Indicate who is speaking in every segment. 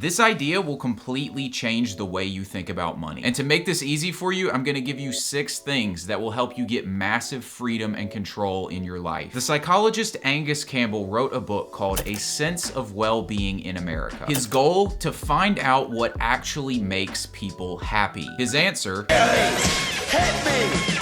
Speaker 1: This idea will completely change the way you think about money. And to make this easy for you, I'm gonna give you 6 things that will help you get massive freedom and control in your life. The psychologist Angus Campbell wrote a book called A Sense of Well-Being in America. His goal, to find out what actually makes people happy. His answer, hit me!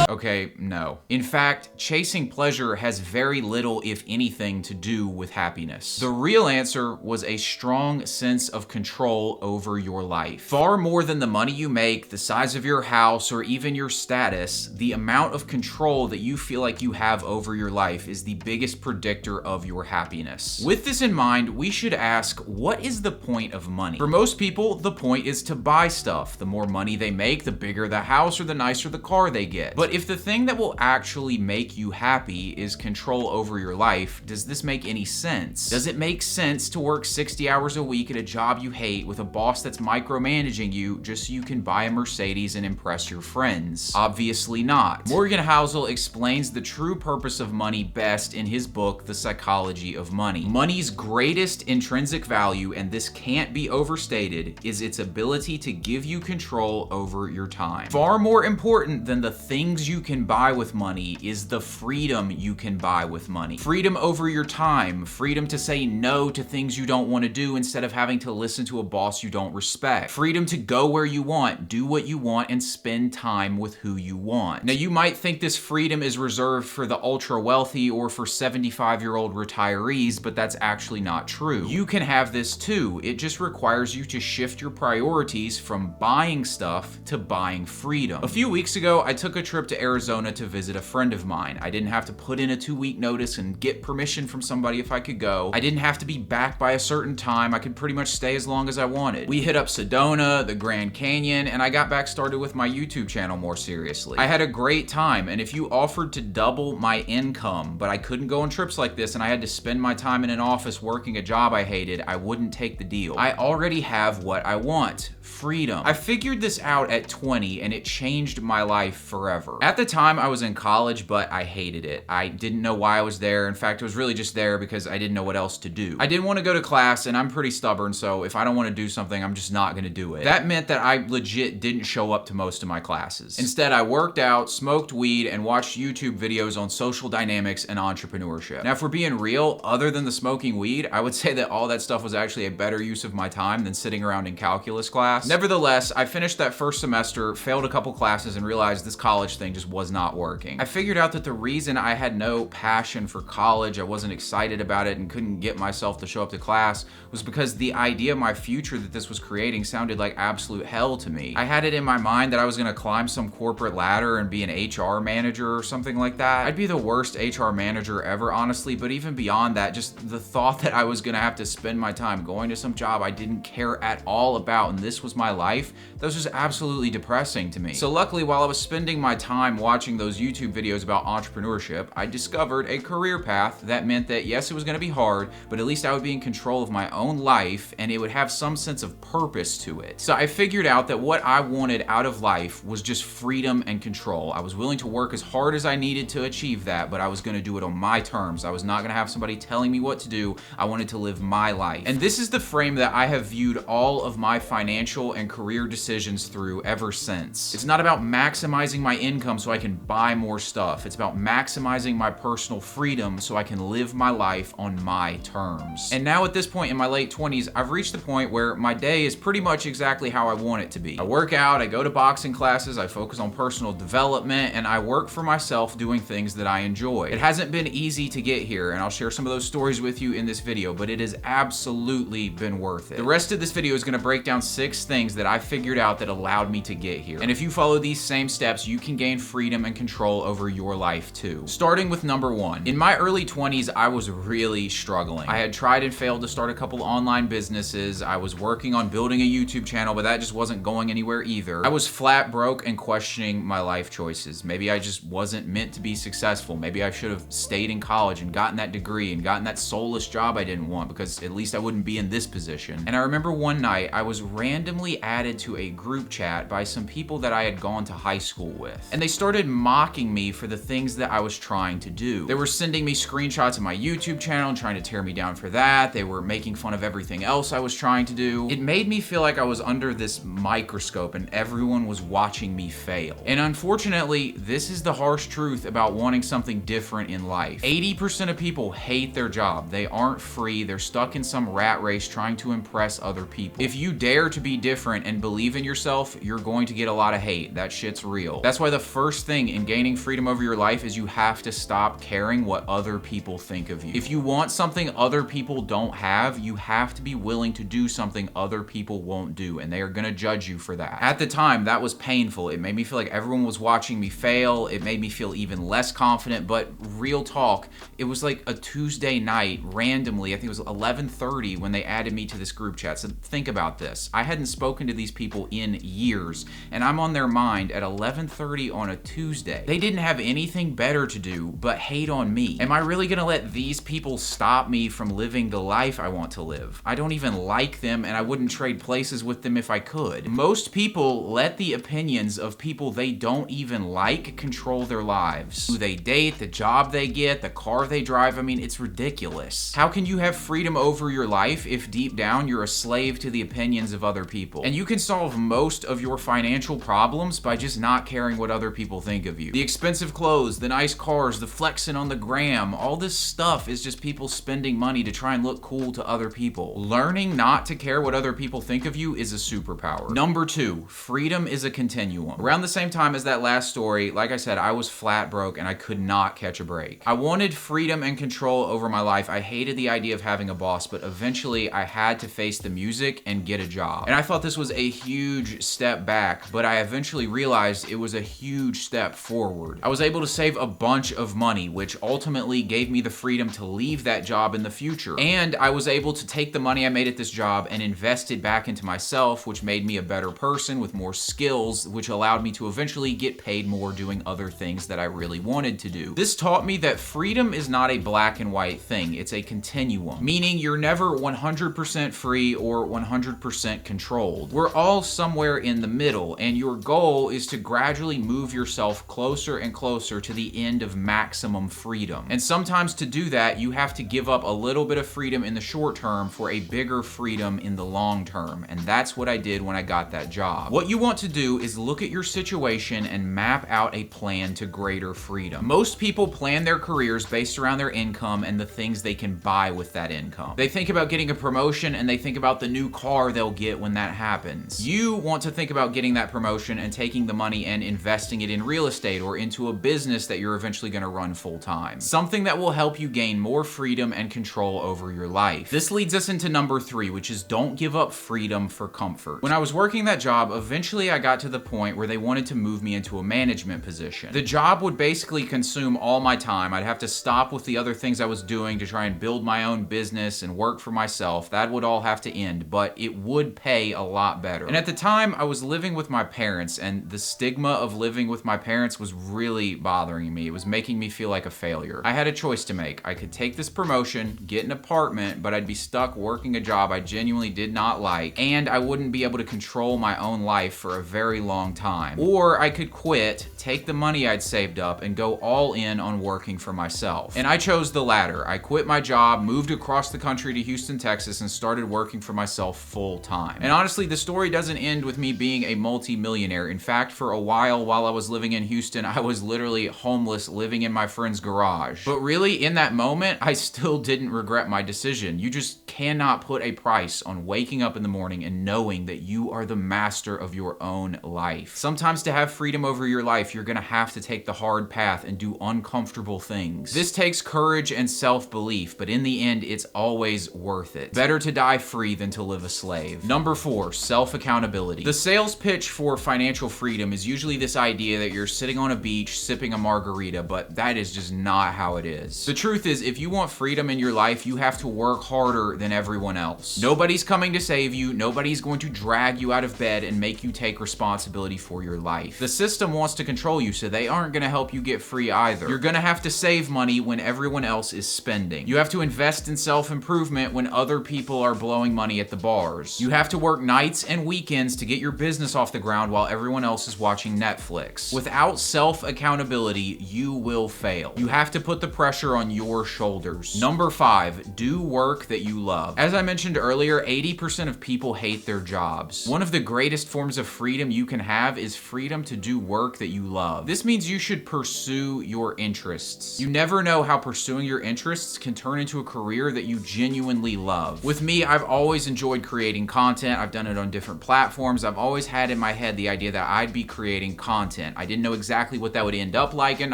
Speaker 1: Okay, no. In fact, chasing pleasure has very little, if anything, to do with happiness. The real answer was a strong sense of control over your life. Far more than the money you make, the size of your house, or even your status, the amount of control that you feel like you have over your life is the biggest predictor of your happiness. With this in mind, we should ask, what is the point of money? For most people, the point is to buy stuff. The more money they make, the bigger the house or the nicer the car they get. But if the thing that will actually make you happy is control over your life, does this make any sense? Does it make sense to work 60 hours a week at a job you hate with a boss that's micromanaging you just so you can buy a Mercedes and impress your friends? Obviously not. Morgan Housel explains the true purpose of money best in his book, The Psychology of Money. Money's greatest intrinsic value, and this can't be overstated, is its ability to give you control over your time. Far more important than the things you can buy with money is the freedom you can buy with money. Freedom over your time, freedom to say no to things you don't want to do instead of having to listen to a boss you don't respect. Freedom to go where you want, do what you want, and spend time with who you want. Now, you might think this freedom is reserved for the ultra wealthy or for 75-year-old retirees, but that's actually not true. You can have this too. It just requires you to shift your priorities from buying stuff to buying freedom. A few weeks ago, I took a trip to Arizona to visit a friend of mine. I didn't have to put in a 2-week notice and get permission from somebody if I could go. I didn't have to be back by a certain time. I could pretty much stay as long as I wanted. We hit up Sedona, the Grand Canyon, and I got back started with my YouTube channel more seriously. I had a great time, and if you offered to double my income, but I couldn't go on trips like this and I had to spend my time in an office working a job I hated, I wouldn't take the deal. I already have what I want. Freedom. I figured this out at 20 and it changed my life forever. At the time, I was in college, but I hated it. I didn't know why I was there. In fact, I was really just there because I didn't know what else to do. I didn't want to go to class, and I'm pretty stubborn, so if I don't want to do something, I'm just not going to do it. That meant that I legit didn't show up to most of my classes. Instead, I worked out, smoked weed, and watched YouTube videos on social dynamics and entrepreneurship. Now, if we're being real, other than the smoking weed, I would say that all that stuff was actually a better use of my time than sitting around in calculus class. Nevertheless, I finished that first semester, failed a couple classes, and realized this college thing just was not working. I figured out that the reason I had no passion for college, I wasn't excited about it and couldn't get myself to show up to class, was because the idea of my future that this was creating sounded like absolute hell to me. I had it in my mind that I was gonna climb some corporate ladder and be an HR manager or something like that. I'd be the worst HR manager ever, honestly, but even beyond that, just the thought that I was gonna have to spend my time going to some job I didn't care at all about and this was my life, that was just absolutely depressing to me. So luckily, while I was spending my time watching those YouTube videos about entrepreneurship, I discovered a career path that meant that yes, it was gonna be hard, but at least I would be in control of my own life and it would have some sense of purpose to it. So I figured out that what I wanted out of life was just freedom and control. I was willing to work as hard as I needed to achieve that, but I was gonna do it on my terms. I was not gonna have somebody telling me what to do. I wanted to live my life. And this is the frame that I have viewed all of my financial and career decisions through ever since. It's not about maximizing my income so I can buy more stuff. It's about maximizing my personal freedom so I can live my life on my terms. And now at this point in my late 20s, I've reached the point where my day is pretty much exactly how I want it to be. I work out, I go to boxing classes, I focus on personal development, and I work for myself doing things that I enjoy. It hasn't been easy to get here, and I'll share some of those stories with you in this video, but it has absolutely been worth it. The rest of this video is gonna break down 6 things that I figured out that allowed me to get here. And if you follow these same steps, you can gain freedom and control over your life too. Starting with number 1. In my early 20s, I was really struggling. I had tried and failed to start a couple online businesses. I was working on building a YouTube channel, but that just wasn't going anywhere either. I was flat broke and questioning my life choices. Maybe I just wasn't meant to be successful. Maybe I should have stayed in college and gotten that degree and gotten that soulless job I didn't want, because at least I wouldn't be in this position. And I remember one night I was randomly added to a group chat by some people that I had gone to high school with. And they they started mocking me for the things that I was trying to do. They were sending me screenshots of my YouTube channel and trying to tear me down for that. They were making fun of everything else I was trying to do. It made me feel like I was under this microscope and everyone was watching me fail. And unfortunately, this is the harsh truth about wanting something different in life. 80% of people hate their job. They aren't free. They're stuck in some rat race trying to impress other people. If you dare to be different and believe in yourself, you're going to get a lot of hate. That shit's real. That's why the first thing in gaining freedom over your life is you have to stop caring what other people think of you. If you want something other people don't have, you have to be willing to do something other people won't do, and they are gonna judge you for that. At the time, that was painful. It made me feel like everyone was watching me fail. It made me feel even less confident, but real talk, it was like a Tuesday night, randomly, I think it was 11:30 when they added me to this group chat. So think about this. I hadn't spoken to these people in years, and I'm on their mind at 11:30 on a Tuesday. They didn't have anything better to do but hate on me. Am I really gonna let these people stop me from living the life I want to live? I don't even like them, and I wouldn't trade places with them if I could. Most people let the opinions of people they don't even like control their lives. Who they date, the job they get, the car they drive. I mean, it's ridiculous. How can you have freedom over your life if deep down you're a slave to the opinions of other people? And you can solve most of your financial problems by just not caring what other people think of you. The expensive clothes, the nice cars, the flexing on the gram, all this stuff is just people spending money to try and look cool to other people. Learning not to care what other people think of you is a superpower. Number 2, freedom is a continuum. Around the same time as that last story, like I said, I was flat broke and I could not catch a break. I wanted freedom and control over my life. I hated the idea of having a boss, but eventually I had to face the music and get a job. And I thought this was a huge step back, but I eventually realized it was a huge step forward. I was able to save a bunch of money, which ultimately gave me the freedom to leave that job in the future. And I was able to take the money I made at this job and invest it back into myself, which made me a better person with more skills, which allowed me to eventually get paid more doing other things that I really wanted to do. This taught me that freedom is not a black and white thing. It's a continuum, meaning you're never 100% free or 100% controlled. We're all somewhere in the middle, and your goal is to gradually move yourself closer and closer to the end of maximum freedom. And sometimes to do that, you have to give up a little bit of freedom in the short term for a bigger freedom in the long term. And that's what I did when I got that job. What you want to do is look at your situation and map out a plan to greater freedom. Most people plan their careers based around their income and the things they can buy with that income. They think about getting a promotion and they think about the new car they'll get when that happens. You want to think about getting that promotion and taking the money and investing it in real estate or into a business that you're eventually going to run full time. Something that will help you gain more freedom and control over your life. This leads us into number 3, which is don't give up freedom for comfort. When I was working that job, eventually I got to the point where they wanted to move me into a management position. The job would basically consume all my time. I'd have to stop with the other things I was doing to try and build my own business and work for myself. That would all have to end, but it would pay a lot better. And at the time, I was living with my parents, and the stigma of living with my parents was really bothering me. It was making me feel like a failure. I had a choice to make. I could take this promotion, get an apartment, but I'd be stuck working a job I genuinely did not like, and I wouldn't be able to control my own life for a very long time. Or I could quit, take the money I'd saved up, and go all in on working for myself. And I chose the latter. I quit my job, moved across the country to Houston, Texas, and started working for myself full time. And honestly, the story doesn't end with me being a multi-millionaire. In fact, for a while I was living in Houston, I was literally homeless, living in my friend's garage. But really, in that moment, I still didn't regret my decision. You just cannot put a price on waking up in the morning and knowing that you are the master of your own life. Sometimes to have freedom over your life, you're gonna have to take the hard path and do uncomfortable things. This takes courage and self-belief, but in the end, it's always worth it. Better to die free than to live a slave. Number 4, self-accountability. The sales pitch for financial freedom is usually this idea that you're sitting on a beach sipping a margarita, but that is just not how it is. The truth is, if you want freedom in your life, you have to work harder than everyone else. Nobody's coming to save you. Nobody's going to drag you out of bed and make you take responsibility for your life. The system wants to control you, so they aren't gonna help you get free either. You're gonna have to save money when everyone else is spending. You have to invest in self-improvement when other people are blowing money at the bars. You have to work nights and weekends to get your business off the ground while everyone else is watching Netflix. 6, without self-accountability, you will fail. You have to put the pressure on your shoulders. Number 5, do work that you love. As I mentioned earlier, 80% of people hate their jobs. One of the greatest forms of freedom you can have is freedom to do work that you love. This means you should pursue your interests. You never know how pursuing your interests can turn into a career that you genuinely love. With me, I've always enjoyed creating content. I've done it on different platforms. I've always had in my head the idea that I'd be creating content. I didn't know exactly what that would end up like, and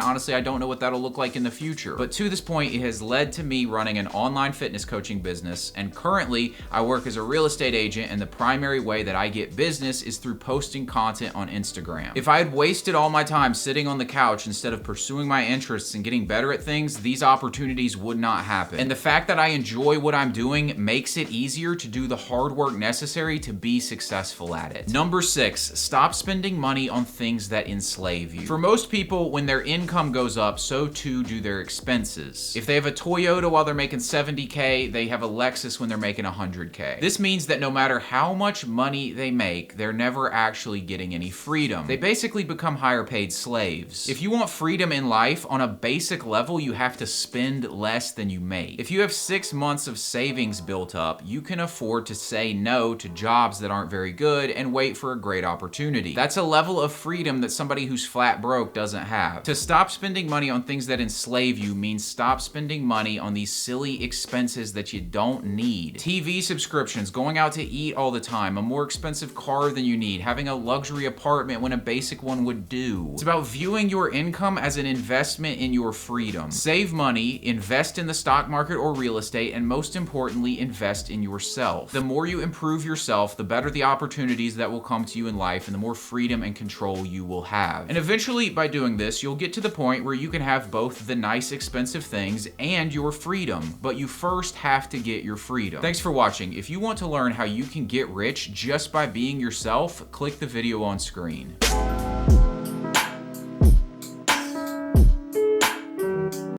Speaker 1: honestly, I don't know what that'll look like in the future. But to this point, it has led to me running an online fitness coaching business, and currently, I work as a real estate agent, and the primary way that I get business is through posting content on Instagram. If I had wasted all my time sitting on the couch instead of pursuing my interests and getting better at things, these opportunities would not happen. And the fact that I enjoy what I'm doing makes it easier to do the hard work necessary to be successful at it. Number 6, stop spending money on things that enslave you. For most people, when their income goes up, so too do their expenses. If they have a Toyota while they're making $70K, they have a Lexus when they're making $100K. This means that no matter how much money they make, they're never actually getting any freedom. They basically become higher paid slaves. If you want freedom in life, on a basic level, you have to spend less than you make. If you have 6 months of savings built up, you can afford to say no to jobs that aren't very good and wait for a great opportunity. That's a level of freedom that somebody who's flat broke doesn't have. To stop spending money on things that enslave you means stop spending money on these silly expenses that you don't need. TV subscriptions, going out to eat all the time, a more expensive car than you need, having a luxury apartment when a basic one would do. It's about viewing your income as an investment in your freedom. Save money, invest in the stock market or real estate, and most importantly, invest in yourself. The more you improve yourself, the better the opportunities that will come to you in life and the more freedom and control you will have. And eventually, by doing this, you'll get to the point where you can have both the nice, expensive things and your freedom, but you first have to get your freedom. Thanks for watching. If you want to learn how you can get rich just by being yourself, click the video on screen.